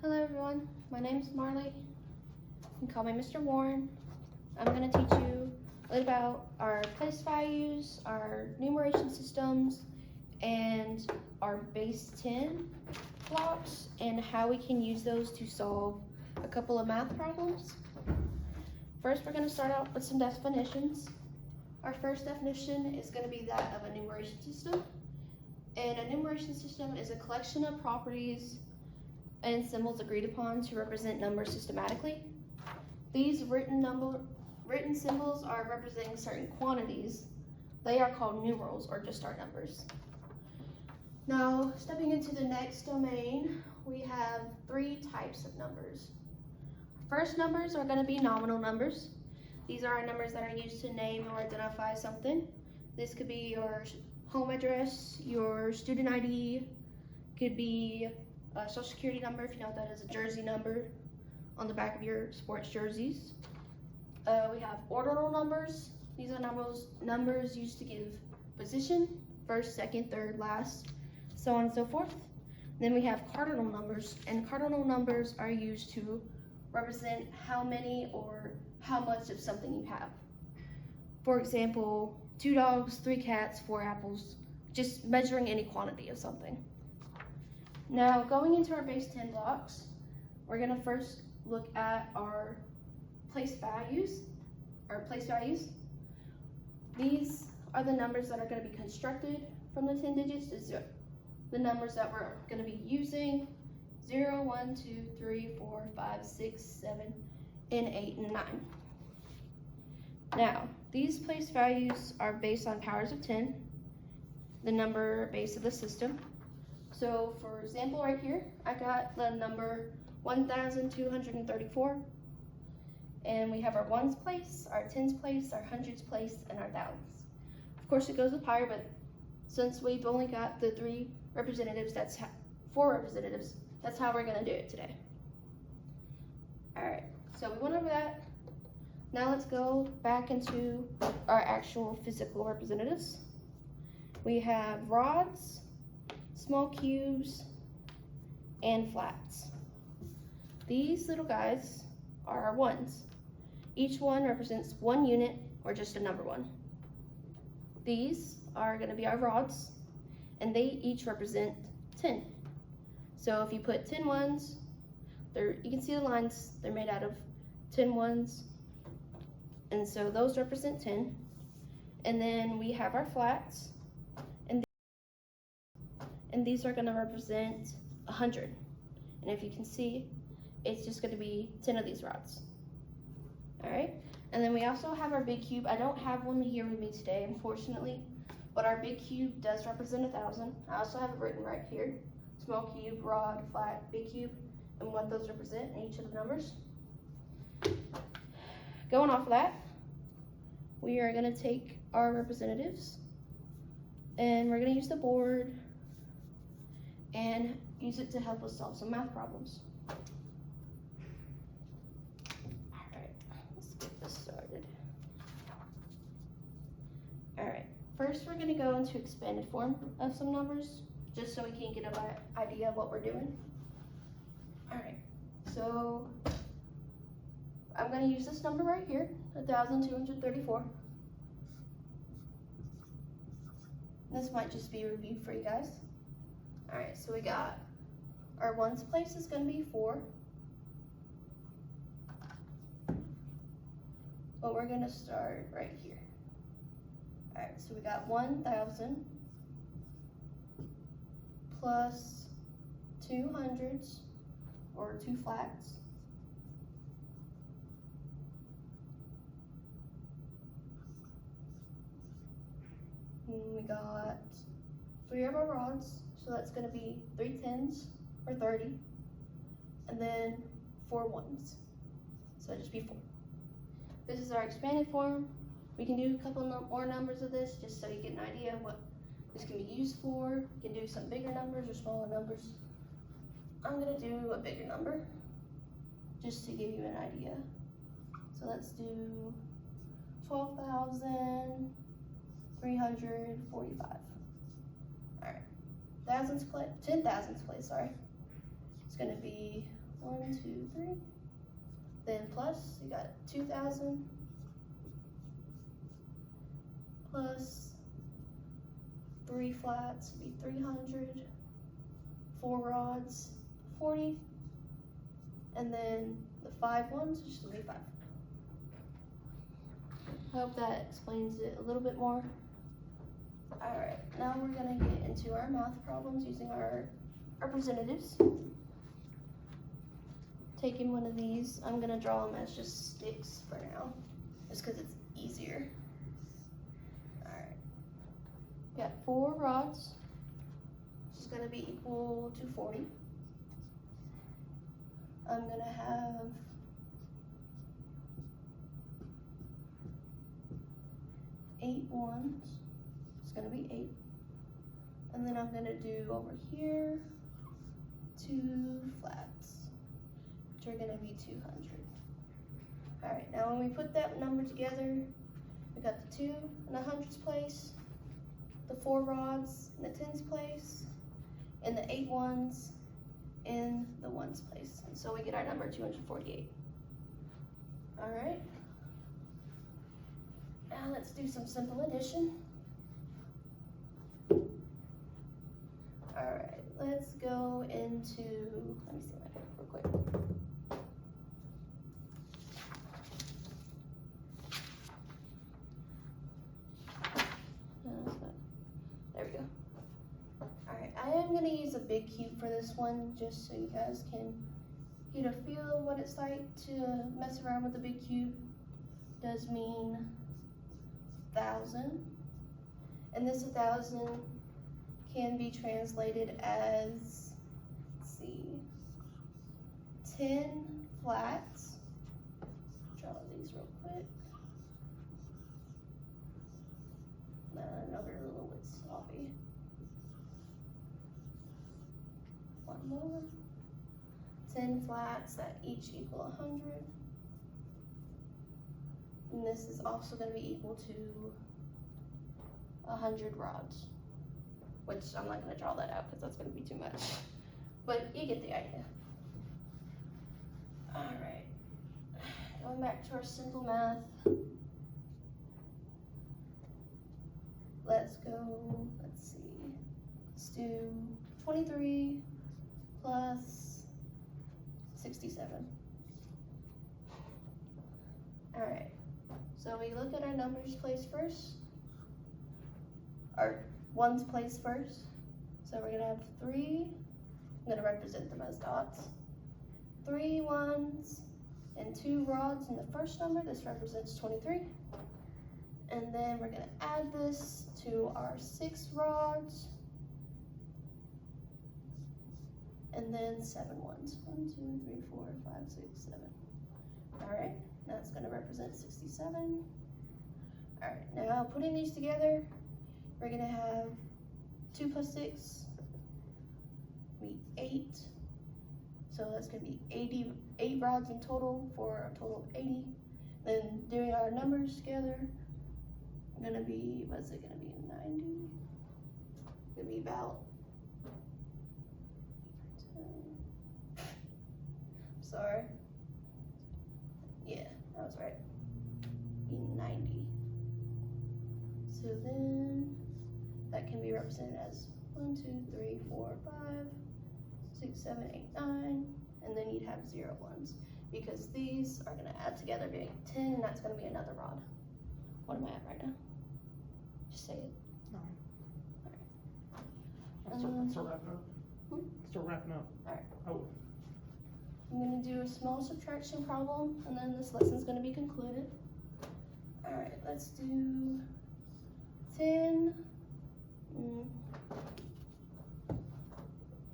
Hello everyone, my name is Marley. You can call me Mr. Warren. I'm going to teach you a little about our place values, our numeration systems, and our base 10 blocks, and how we can use those to solve a couple of math problems. First, we're going to start out with some definitions. Our first definition is going to be that of a numeration system. And a numeration system is a collection of properties and symbols agreed upon to represent numbers systematically. These written symbols are representing certain quantities. They are called numerals, or just our numbers. Now, stepping into the next domain, we have three types of numbers. First numbers are going to be nominal numbers. These are our numbers that are used to name or identify something. This could be your home address, your student ID, could be a social security number, if you know what that is, a jersey number on the back of your sports jerseys. We have ordinal numbers. These are numbers used to give position, first, second, third, last, so on and so forth. Then we have cardinal numbers, and cardinal numbers are used to represent how many or how much of something you have. For example, 2 dogs, 3 cats, 4 apples, just measuring any quantity of something. Now, going into our base 10 blocks, we're going to first look at our place values. These are the numbers that are going to be constructed from the 10 digits to 0. The numbers that we're going to be using: 0, 1, 2, 3, 4, 5, 6, 7, and 8, and 9. Now, these place values are based on powers of 10, the number base of the system. So, for example, right here, I got the number 1,234. And we have our ones place, our tens place, our hundreds place, and our thousands. Of course, it goes with higher, but since we've only got the 3 representatives, 4 representatives, that's how we're going to do it today. Alright, so we went over that. Now let's go back into our actual physical representatives. We have rods, small cubes, and flats. These little guys are our ones. Each one represents 1 unit, or just a number 1. These are going to be our rods, and they each represent 10. So if you put 10 ones, you can see the lines, they're made out of 10 ones, and so those represent 10. And then we have our flats, and these are going to represent 100. And if you can see, it's just going to be 10 of these rods. Alright, and then we also have our big cube. I don't have one here with me today, unfortunately, but our big cube does represent 1,000. I also have it written right here: small cube, rod, flat, big cube, and what those represent in each of the numbers. Going off of that, we are going to take our representatives, and we're going to use the board and use it to help us solve some math problems. Alright, let's get this started. Alright, first we're going to go into expanded form of some numbers, just so we can get an idea of what we're doing. Alright, so I'm going to use this number right here, 1,234. This might just be a review for you guys. Alright, so we got our ones place is going to be 4. But we're going to start right here. Alright, so we got 1,000 plus 2 hundreds, or 2 flats, and we got 3 of our rods, so that's going to be 3 tens, or 30, and then 4 ones, so it'll just be 4. This is our expanded form. We can do a couple more numbers of this, just so you get an idea of what this can be used for. You can do some bigger numbers or smaller numbers. I'm going to do a bigger number, just to give you an idea. So let's do 12,345. Alright, 10,000s place, sorry. It's going to be 1, 2, 3. Then plus, you got 2,000 plus 3 flats would be 300. 4 rods, 40. And then the 5 ones, which will be 5. I hope that explains it a little bit more. Alright, now we're going to get into our math problems using our representatives. Taking one of these, I'm going to draw them as just sticks for now, just because it's easier. Alright, got 4 rods, which is going to be equal to 40. I'm going to have 8 ones. It's going to be 8. And then I'm going to do over here 2 flats, which are going to be 200. Alright, now when we put that number together, we got the 2 in the hundreds place, the 4 rods in the tens place, and the 8 ones in the ones place. And so we get our number 248. Alright. Now let's do some simple addition. Alright, let's go into, let me see my paper real quick. No, that's not. There we go. Alright, I am going to use a big cube for this one, just so you guys can get a feel of what it's like to mess around with the big cube. Does mean 1,000, and this 1,000 can be translated as, let's see, 10 flats. Draw these real quick. Another little bit sloppy. One more. 10 flats that each equal 100. And this is also going to be equal to 100 rods, which I'm not going to draw that out because that's going to be too much, but you get the idea. Alright, going back to our simple math, let's see, let's do 23 plus 67. Alright. So we look at our numbers place first, our ones place first. So we're gonna have 3, I'm gonna represent them as dots. 3 ones and 2 rods in the first number, this represents 23. And then we're gonna add this to our 6 rods. And then 7 ones, 1, 2, 3, 4, 5, 6, 7. All right. That's going to represent 67. All right, now putting these together, we're going to have 2 plus 6 be 8. So that's going to be 8 rods in total for a total of 80. Then doing our numbers together, going to be, what's it going to be, 90? Going to be about 10. Sorry. Yeah, that was right. 90. So then that can be represented as 1, 2, 3, 4, 5, 6, 7, 8, 9, and then you'd have 0 ones because these are going to add together being 10, and that's going to be another rod. What am I at right now? Just say it. 9. All right. Start wrapping up. Start wrapping up. All right. Oh. I'm going to do a small subtraction problem, and then this lesson's going to be concluded. All right, let's do 10,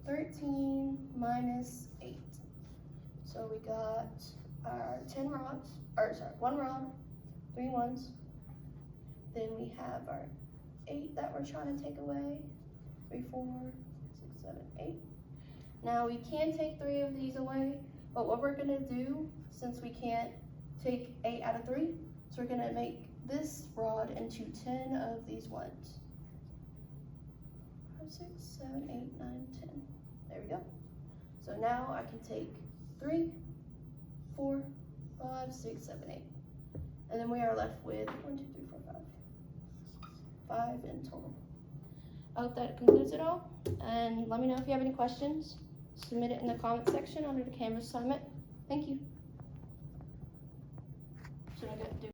13 minus 8. So we got our 10 rods, or sorry, 1 rod, 3 ones. Then we have our 8 that we're trying to take away. 3, 4, 6, 7, 8. Now we can take 3 of these away, but what we're gonna do, since we can't take 8 out of 3, so we're gonna make this rod into 10 of these ones. 5, 6, 7, 8, 9, 10. There we go. So now I can take 3, 4, 5, 6, 7, 8. And then we are left with 1, 2, 3, 4, 5. 5 in total. I hope that concludes it all. And let me know if you have any questions. Submit it in the comment section under the Canvas assignment. Thank you. Should I do